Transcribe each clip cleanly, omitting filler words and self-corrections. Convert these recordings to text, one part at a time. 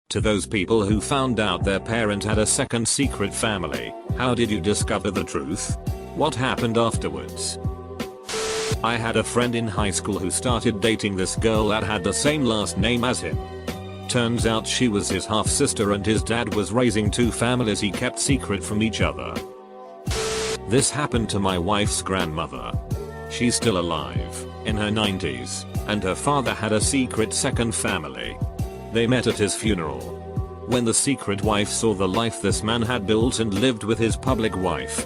To those people who found out their parent had a second secret family, how did you discover the truth? What happened afterwards? I had a friend in high school who started dating this girl that had the same last name as him. Turns out she was his half-sister and his dad was raising two families he kept secret from each other. This happened to my wife's grandmother. She's still alive, in her 90s, and her father had a secret second family. They met at his funeral. When the secret wife saw the life this man had built and lived with his public wife,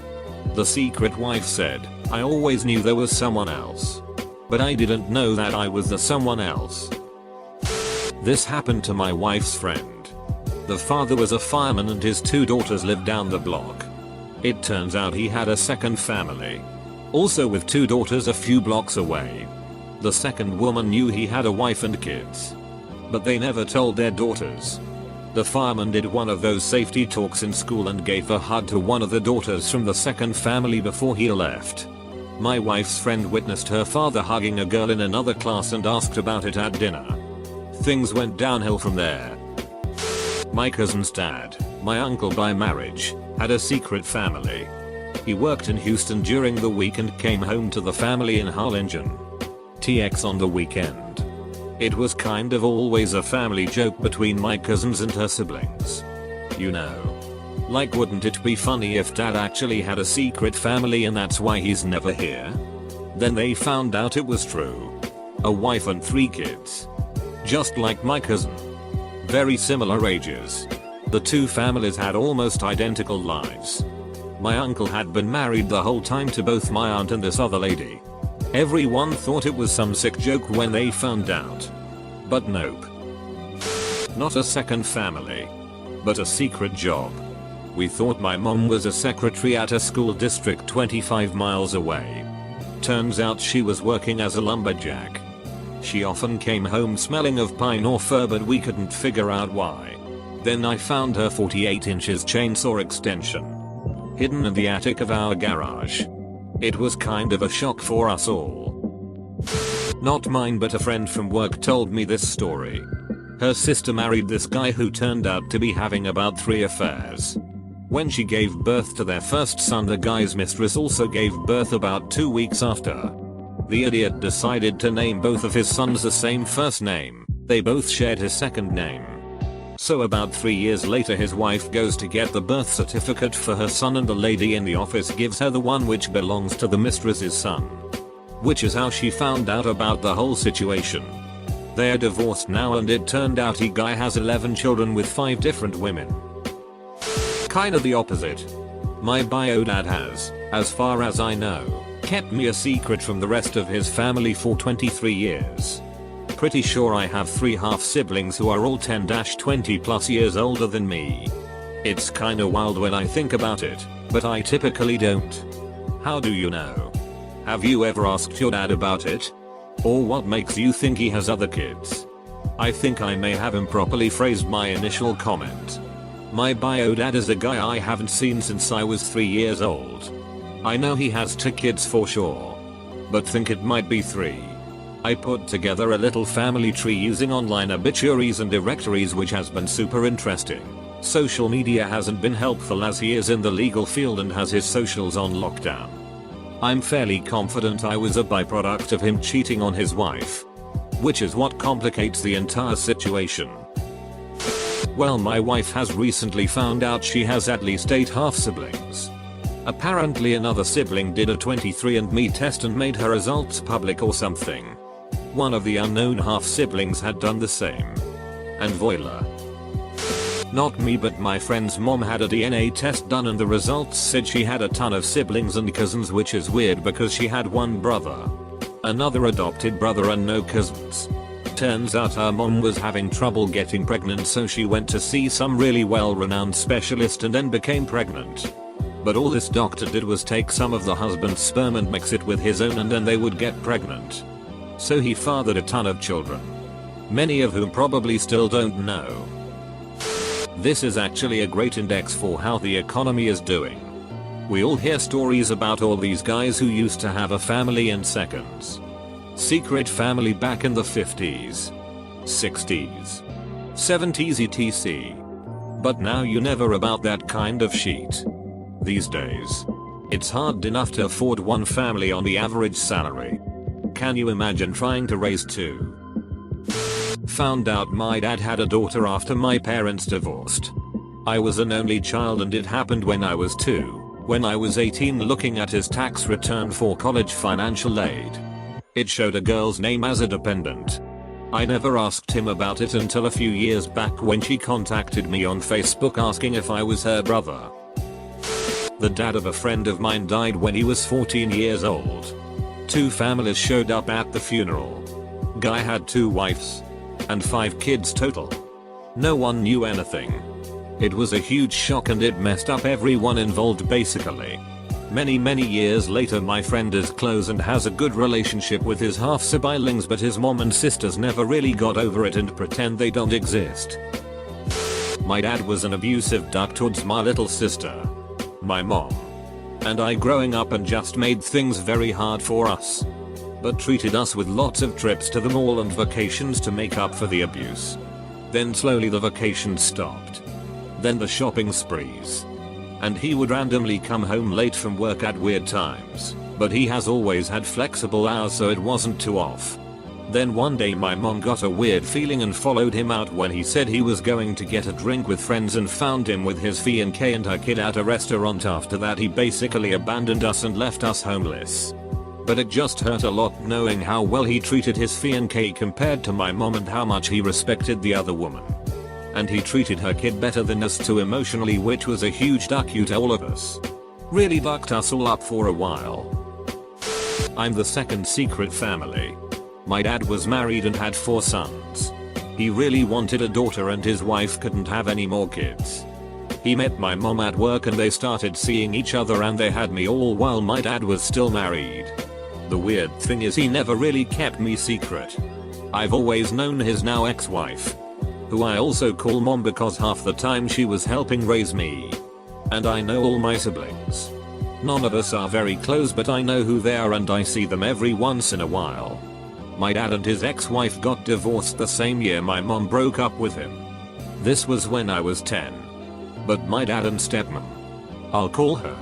the secret wife said, "I always knew there was someone else. But I didn't know that I was the someone else." This happened to my wife's friend. The father was a fireman and his two daughters lived down the block. It turns out he had a second family, also with two daughters a few blocks away. The second woman knew he had a wife and kids, but they never told their daughters. The fireman did one of those safety talks in school and gave a hug to one of the daughters from the second family before he left. My wife's friend witnessed her father hugging a girl in another class and asked about it at dinner. Things went downhill from there. My cousin's dad, my uncle by marriage, had a secret family. He worked in Houston during the week and came home to the family in Harlingen, TX on the weekend. It was kind of always a family joke between my cousins and her siblings. You know. Like, wouldn't it be funny if dad actually had a secret family and that's why he's never here? Then they found out it was true. A wife and 3 kids. Just like my cousin. Very similar ages. The two families had almost identical lives. My uncle had been married the whole time to both my aunt and this other lady. Everyone thought it was some sick joke when they found out. But nope. Not a second family, but a secret job. We thought my mom was a secretary at a school district 25 miles away. Turns out she was working as a lumberjack. She often came home smelling of pine or fir, but we couldn't figure out why. Then I found her 48 inches chainsaw extension hidden in the attic of our garage. It was kind of a shock for us all. Not mine, but a friend from work told me this story. Her sister married this guy who turned out to be having about 3 affairs. When she gave birth to their first son, the guy's mistress also gave birth about 2 weeks after. The idiot decided to name both of his sons the same first name. They both shared his second name. So about 3 years later, his wife goes to get the birth certificate for her son and the lady in the office gives her the one which belongs to the mistress's son. Which is how she found out about the whole situation. They're divorced now and it turned out he guy has 11 children with 5 different women. Kinda the opposite. My bio dad has, as far as I know, kept me a secret from the rest of his family for 23 years. Pretty sure I have 3 half siblings who are all 10-20 plus years older than me. It's kinda wild when I think about it, but I typically don't. How do you know? Have you ever asked your dad about it? Or what makes you think he has other kids? I think I may have improperly phrased my initial comment. My bio dad is a guy I haven't seen since I was 3 years old. I know he has 2 kids for sure, but think it might be 3. I put together a little family tree using online obituaries and directories, which has been super interesting. Social media hasn't been helpful as he is in the legal field and has his socials on lockdown. I'm fairly confident I was a byproduct of him cheating on his wife, which is what complicates the entire situation. Well, my wife has recently found out she has at least 8 half siblings. Apparently another sibling did a 23andMe test and made her results public or something. One of the unknown half siblings had done the same. And voila. Not me, but my friend's mom had a DNA test done and the results said she had a ton of siblings and cousins, which is weird because she had 1 brother, another adopted brother and no cousins. Turns out her mom was having trouble getting pregnant, so she went to see some really well-renowned specialist and then became pregnant. But all this doctor did was take some of the husband's sperm and mix it with his own and then they would get pregnant. So he fathered a ton of children, many of whom probably still don't know. This is actually a great index for how the economy is doing. We all hear stories about all these guys who used to have a family in seconds. Secret family back in the 50s, 60s, 70s etc. But now you never about that kind of shit. These days, it's hard enough to afford one family on the average salary. Can you imagine trying to raise two? Found out my dad had a daughter after my parents divorced. I was an only child and it happened when I was 2. When I was 18, looking at his tax return for college financial aid, it showed a girl's name as a dependent. I never asked him about it until a few years back when she contacted me on Facebook asking if I was her brother. The dad of a friend of mine died when he was 14 years old. 2 families showed up at the funeral. Guy had 2 wives and 5 kids total. No one knew anything. It was a huge shock and it messed up everyone involved basically. Many years later, my friend is close and has a good relationship with his half siblings, but his mom and sisters never really got over it and pretend they don't exist. My dad was an abusive duck towards my little sister, my mom, and I growing up, and just made things very hard for us. But treated us with lots of trips to the mall and vacations to make up for the abuse. Then slowly the vacations stopped. Then the shopping sprees. And he would randomly come home late from work at weird times, but he has always had flexible hours so it wasn't too off. Then one day my mom got a weird feeling and followed him out when he said he was going to get a drink with friends, and found him with his fiancée and her kid at a restaurant. After that he basically abandoned us and left us homeless. But it just hurt a lot knowing how well he treated his fiancée compared to my mom and how much he respected the other woman. And he treated her kid better than us too emotionally, which was a huge duck you to all of us. Really bucked us all up for a while. I'm the second secret family. My dad was married and had 4 sons. He really wanted a daughter and his wife couldn't have any more kids. He met my mom at work and they started seeing each other, and they had me all while my dad was still married. The weird thing is he never really kept me secret. I've always known his now ex-wife, who I also call mom because half the time she was helping raise me. And I know all my siblings. None of us are very close, but I know who they are and I see them every once in a while. My dad and his ex-wife got divorced the same year my mom broke up with him. This was when I was 10. But my dad and stepmom, I'll call her,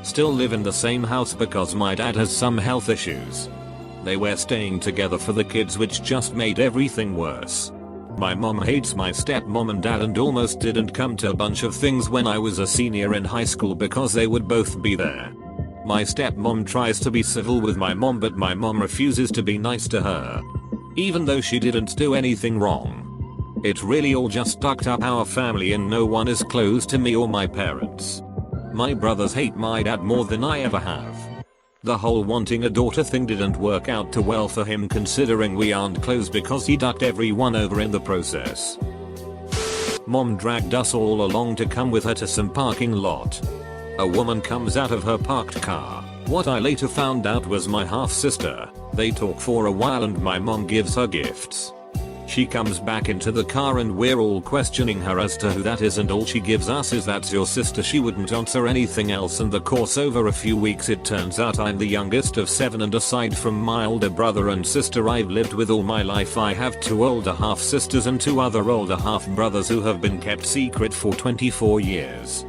still live in the same house because my dad has some health issues. They were staying together for the kids, which just made everything worse. My mom hates my stepmom and dad and almost didn't come to a bunch of things when I was a senior in high school because they would both be there. My stepmom tries to be civil with my mom, but my mom refuses to be nice to her, even though she didn't do anything wrong. It really all just fucked up our family and no one is close to me or my parents. My brothers hate my dad more than I ever have. The whole wanting a daughter thing didn't work out too well for him considering we aren't close because he ducked everyone over in the process. Mom dragged us all along to come with her to some parking lot. A woman comes out of her parked car. What I later found out was my half sister. They talk for a while and my mom gives her gifts. She comes back into the car and we're all questioning her as to who that is, and all she gives us is "That's your sister." She wouldn't answer anything else, and the course over a few weeks it turns out I'm the youngest of 7, and aside from my older brother and sister I've lived with all my life, I have 2 older half sisters and 2 other older half brothers who have been kept secret for 24 years.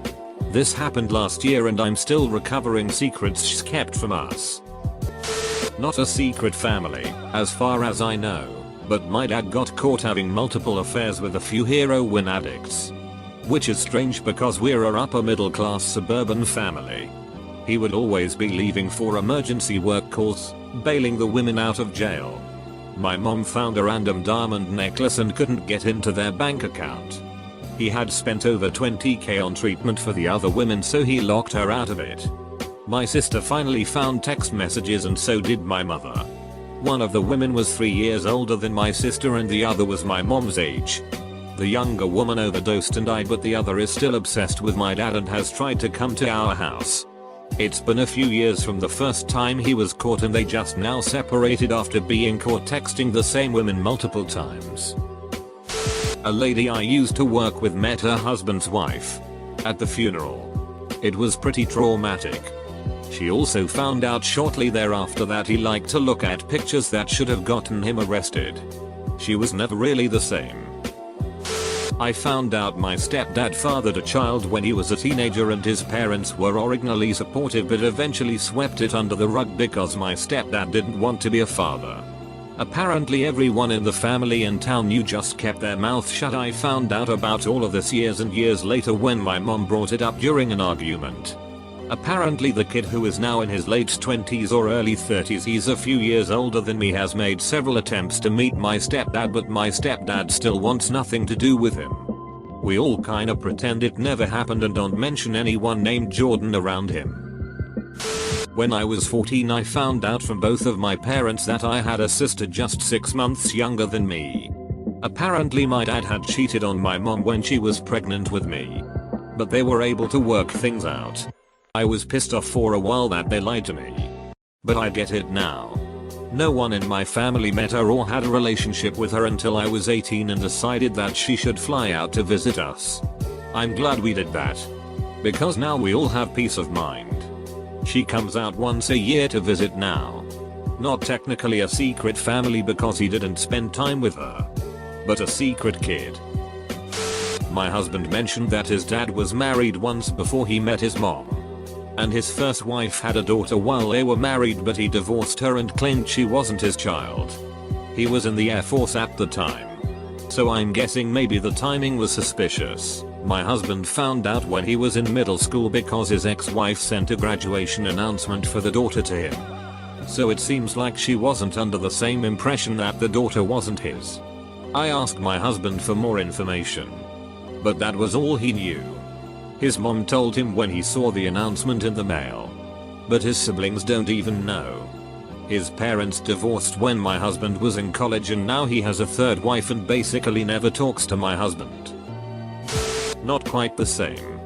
This happened last year and I'm still recovering secrets she's kept from us. Not a secret family, as far as I know. But my dad got caught having multiple affairs with a few heroin addicts. Which is strange because we're a upper middle class suburban family. He would always be leaving for emergency work calls, bailing the women out of jail. My mom found a random diamond necklace and couldn't get into their bank account. He had spent over $20,000 on treatment for the other women, so he locked her out of it. My sister finally found text messages and so did my mother. One of the women was 3 years older than my sister and the other was my mom's age. The younger woman overdosed and died, but the other is still obsessed with my dad and has tried to come to our house. It's been a few years from the first time he was caught and they just now separated after being caught texting the same women multiple times. A lady I used to work with met her husband's wife at the funeral. It was pretty traumatic. She also found out shortly thereafter that he liked to look at pictures that should have gotten him arrested. She was never really the same. I found out my stepdad fathered a child when he was a teenager and his parents were originally supportive but eventually swept it under the rug because my stepdad didn't want to be a father. Apparently everyone in the family and town knew, just kept their mouth shut. I found out about all of this years and years later when my mom brought it up during an argument. Apparently the kid, who is now in his late 20s or early 30s, he's a few years older than me, has made several attempts to meet my stepdad, but my stepdad still wants nothing to do with him. We all kinda pretend it never happened and don't mention anyone named Jordan around him. When I was 14 I found out from both of my parents that I had a sister just 6 months younger than me. Apparently my dad had cheated on my mom when she was pregnant with me. But they were able to work things out. I was pissed off for a while that they lied to me. But I get it now. No one in my family met her or had a relationship with her until I was 18 and decided that she should fly out to visit us. I'm glad we did that. Because now we all have peace of mind. She comes out once a year to visit now. Not technically a secret family because he didn't spend time with her. But a secret kid. My husband mentioned that his dad was married once before he met his mom. And his first wife had a daughter while they were married, but he divorced her and claimed she wasn't his child. He was in the Air Force at the time. So I'm guessing maybe the timing was suspicious. My husband found out when he was in middle school because his ex-wife sent a graduation announcement for the daughter to him. So it seems like she wasn't under the same impression that the daughter wasn't his. I asked my husband for more information. But that was all he knew. His mom told him when he saw the announcement in the mail. But his siblings don't even know. His parents divorced when my husband was in college and now he has a third wife and basically never talks to my husband. Not quite the same.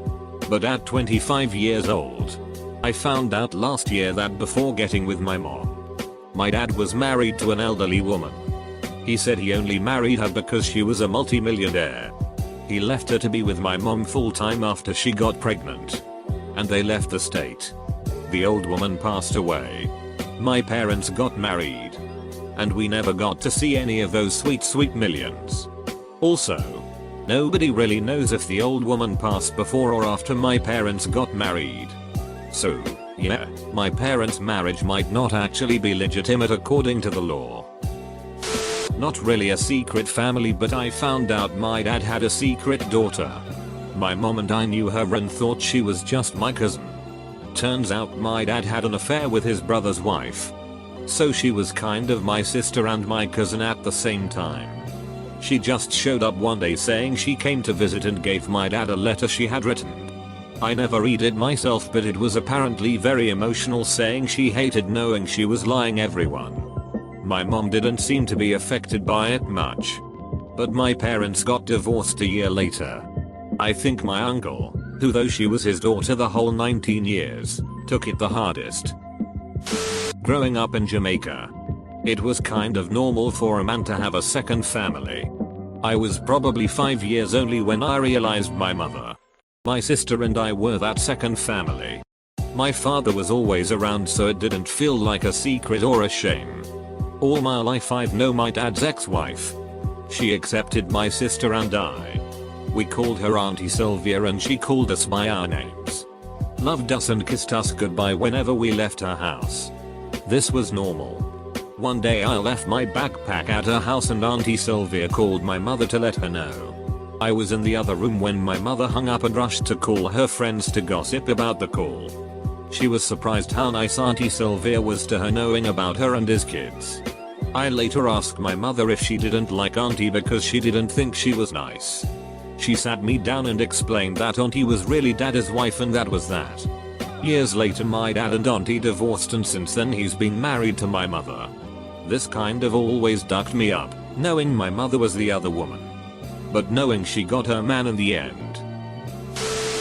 But at 25 years old, I found out last year that before getting with my mom, my dad was married to an elderly woman. He said he only married her because she was a multi-millionaire. He left her to be with my mom full time after she got pregnant. And they left the state. The old woman passed away. My parents got married. And we never got to see any of those sweet millions. Also, nobody really knows if the old woman passed before or after my parents got married. So, yeah, my parents' marriage might not actually be legitimate according to the law. Not really a secret family, but I found out my dad had a secret daughter. My mom and I knew her and thought she was just my cousin. Turns out my dad had an affair with his brother's wife. So she was kind of my sister and my cousin at the same time. She just showed up one day saying she came to visit and gave my dad a letter she had written. I never read it myself, but it was apparently very emotional, saying she hated knowing she was lying everyone. My mom didn't seem to be affected by it much. But my parents got divorced a year later. I think my uncle, who though she was his daughter the whole 19 years, took it the hardest. Growing up in Jamaica, it was kind of normal for a man to have a second family. I was probably 5 years only when I realized my mother, my sister and I were that second family. My father was always around, so it didn't feel like a secret or a shame. All my life I've known my dad's ex-wife. She accepted my sister and I. We called her Auntie Sylvia and she called us by our names. Loved us and kissed us goodbye whenever we left her house. This was normal. One day I left my backpack at her house and Auntie Sylvia called my mother to let her know. I was in the other room when my mother hung up and rushed to call her friends to gossip about the call. She was surprised how nice Auntie Sylvia was to her, knowing about her and his kids. I later asked my mother if she didn't like Auntie because she didn't think she was nice. She sat me down and explained that Auntie was really Dad's wife and that was that. Years later my dad and Auntie divorced and since then he's been married to my mother. This kind of always ducked me up, knowing my mother was the other woman. But knowing she got her man in the end.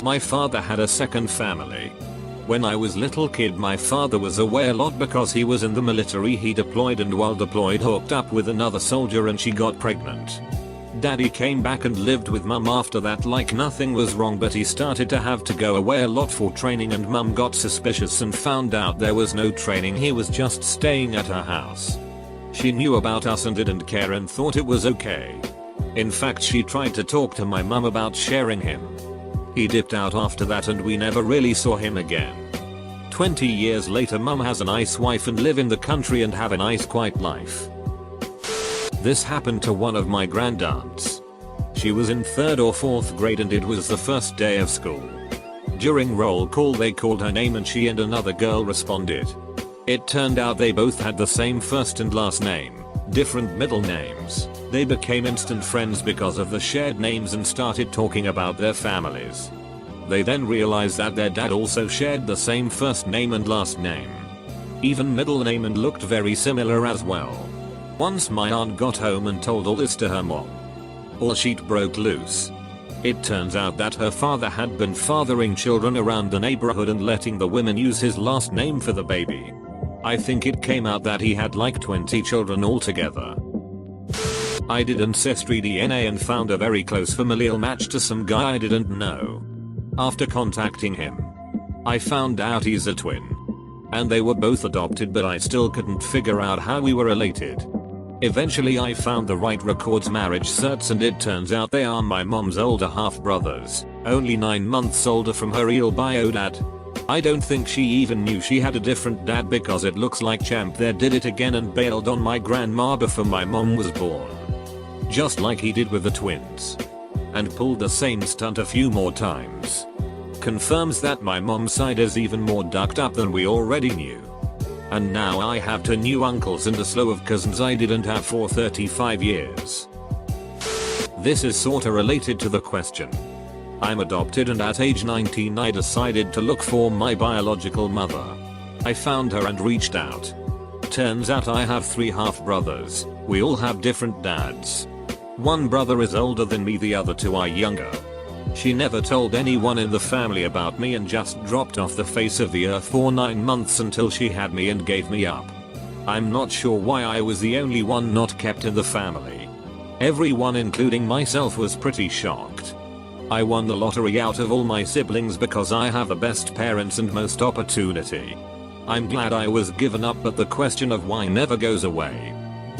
My father had a second family. When I was little kid my father was away a lot because he was in the military. He deployed and while deployed hooked up with another soldier and she got pregnant. Daddy came back and lived with mum after that like nothing was wrong, but he started to have to go away a lot for training and mum got suspicious and found out there was no training, he was just staying at her house. She knew about us and didn't care and thought it was okay. In fact, she tried to talk to my mum about sharing him. He dipped out after that and we never really saw him again. 20 years later, mum has a nice wife and live in the country and have a nice quiet life. This happened to one of my grandaunts. She was in 3rd or 4th grade and it was the first day of school. During roll call they called her name and she and another girl responded. It turned out they both had the same first and last name, different middle names. They became instant friends because of the shared names and started talking about their families. They then realized that their dad also shared the same first name and last name. Even middle name, and looked very similar as well. Once my aunt got home and told all this to her mom, all shit broke loose. It turns out that her father had been fathering children around the neighborhood and letting the women use his last name for the baby. I think it came out that he had like 20 children altogether. I did ancestry DNA and found a very close familial match to some guy I didn't know. After contacting him, I found out he's a twin. And they were both adopted, but I still couldn't figure out how we were related. Eventually I found the right records, marriage certs, and it turns out they are my mom's older half brothers, only 9 months older from her real bio dad. I don't think she even knew she had a different dad because it looks like Champ there did it again and bailed on my grandma before my mom was born. Just like he did with the twins. And pulled the same stunt a few more times. Confirms that my mom's side is even more ducked up than we already knew. And now I have 2 new uncles and a slew of cousins I didn't have for 35 years. This is sorta related to the question. I'm adopted and at age 19 I decided to look for my biological mother. I found her and reached out. Turns out I have 3 half brothers. We all have different dads. One brother is older than me, the other 2 are younger. She never told anyone in the family about me and just dropped off the face of the earth for 9 months until she had me and gave me up. I'm not sure why I was the only one not kept in the family. Everyone including myself was pretty shocked. I won the lottery out of all my siblings because I have the best parents and most opportunity. I'm glad I was given up, but the question of why never goes away.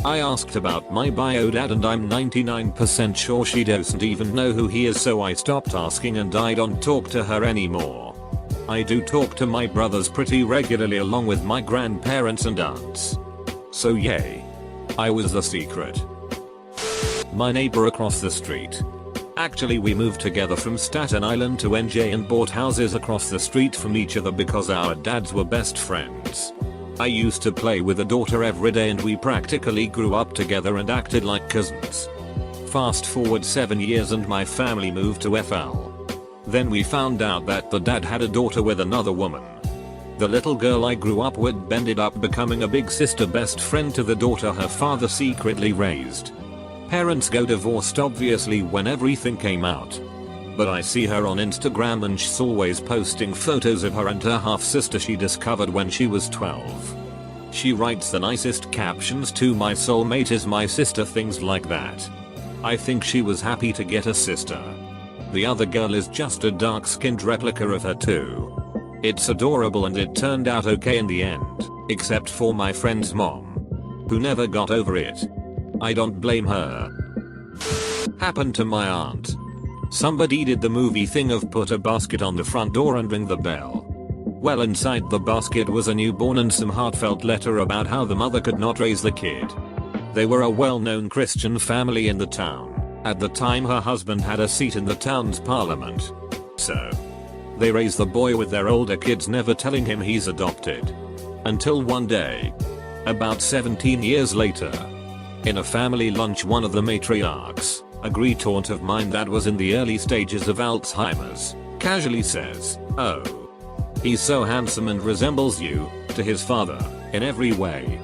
I asked about my bio dad and I'm 99% sure she doesn't even know who he is, so I stopped asking and I don't talk to her anymore. I do talk to my brothers pretty regularly along with my grandparents and aunts. So yay. I was the secret. My neighbor across the street. Actually, we moved together from Staten Island to NJ and bought houses across the street from each other because our dads were best friends. I used to play with a daughter every day and we practically grew up together and acted like cousins. Fast forward 7 years and my family moved to FL. Then we found out that the dad had a daughter with another woman. The little girl I grew up with ended up becoming a big sister best friend to the daughter her father secretly raised. Parents go divorced obviously when everything came out. But I see her on Instagram and she's always posting photos of her and her half sister she discovered when she was 12. She writes the nicest captions to "my soulmate is my sister," things like that. I think she was happy to get a sister. The other girl is just a dark-skinned replica of her too. It's adorable and it turned out okay in the end, except for my friend's mom, who never got over it. I don't blame her. Happened to my aunt. Somebody did the movie thing of put a basket on the front door and ring the bell. Well, inside the basket was a newborn and some heartfelt letter about how the mother could not raise the kid. They were a well-known Christian family in the town. At the time her husband had a seat in the town's parliament. So they raised the boy with their older kids, never telling him he's adopted. Until one day, about 17 years later, in a family lunch, one of the matriarchs, a great-aunt of mine that was in the early stages of Alzheimer's, casually says, "Oh, he's so handsome and resembles you," to his father, "in every way.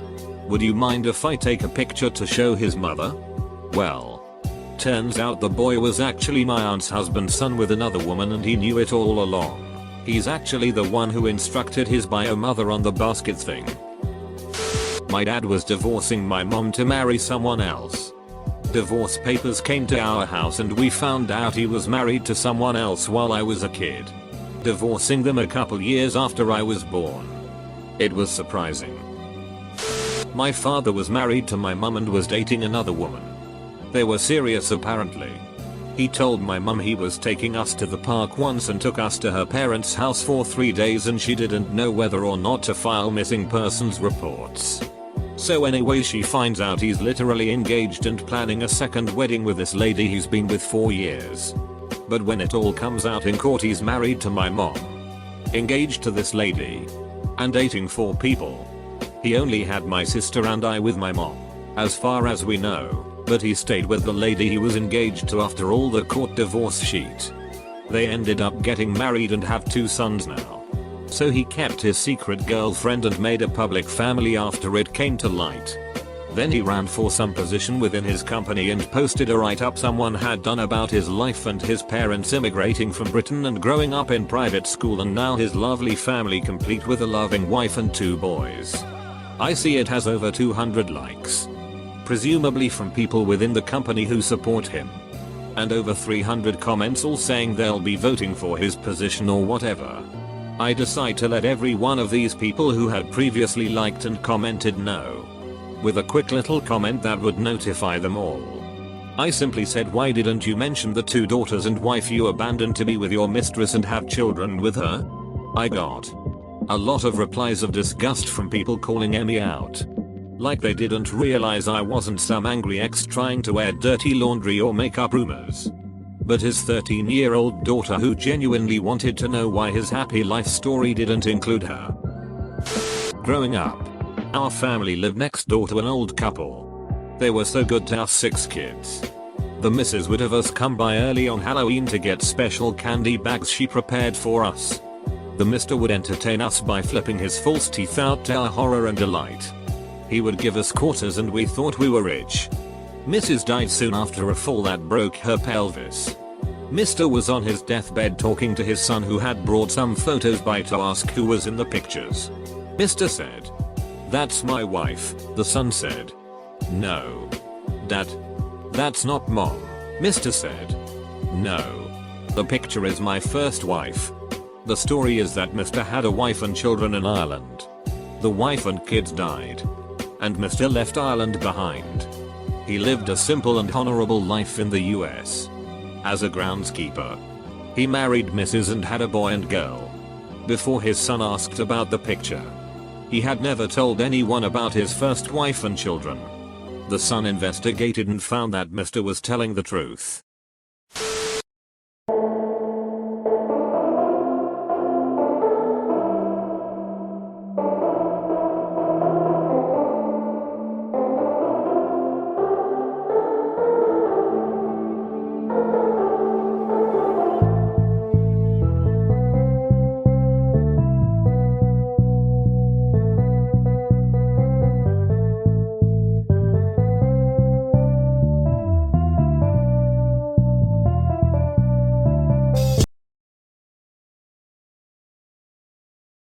Would you mind if I take a picture to show his mother?" Well, turns out the boy was actually my aunt's husband's son with another woman and he knew it all along. He's actually the one who instructed his bio mother on the basket thing. My dad was divorcing my mom to marry someone else. Divorce papers came to our house and we found out he was married to someone else while I was a kid, divorcing them a couple years after I was born. It was surprising. My father was married to my mum and was dating another woman. They were serious apparently. He told my mum he was taking us to the park once and took us to her parents' house for 3 days and she didn't know whether or not to file missing persons reports. So anyway, she finds out he's literally engaged and planning a second wedding with this lady he's been with 4 years. But when it all comes out in court, he's married to my mom, engaged to this lady, and dating 4 people. He only had my sister and I with my mom, as far as we know, but he stayed with the lady he was engaged to after all the court divorce sheet. They ended up getting married and have 2 sons now. So he kept his secret girlfriend and made a public family after it came to light. Then he ran for some position within his company and posted a write-up someone had done about his life and his parents immigrating from Britain and growing up in private school, and now his lovely family complete with a loving wife and 2 boys. I see it has over 200 likes. Presumably from people within the company who support him. And over 300 comments all saying they'll be voting for his position or whatever. I decide to let every one of these people who had previously liked and commented know, with a quick little comment that would notify them all. I simply said, why didn't you mention the 2 daughters and wife you abandoned to be with your mistress and have children with her? I got a lot of replies of disgust from people calling Emmy out. Like they didn't realize I wasn't some angry ex trying to air dirty laundry or make up rumors, but his 13-year-old daughter who genuinely wanted to know why his happy life story didn't include her. Growing up, our family lived next door to an old couple. They were so good to our 6 kids. The missus would have us come by early on Halloween to get special candy bags she prepared for us. The mister would entertain us by flipping his false teeth out to our horror and delight. He would give us quarters and we thought we were rich. Mrs. died soon after a fall that broke her pelvis. Mr. was on his deathbed talking to his son who had brought some photos by to ask who was in the pictures. Mr. said, "That's my wife," the son said. "No. Dad, that's not mom," Mr. said. "No. The picture is my first wife." The story is that Mr. had a wife and children in Ireland. The wife and kids died, and Mr. left Ireland behind. He lived a simple and honorable life in the US. As a groundskeeper. He married Mrs. and had a boy and girl. Before his son asked about the picture, he had never told anyone about his first wife and children. The son investigated and found that Mr. was telling the truth.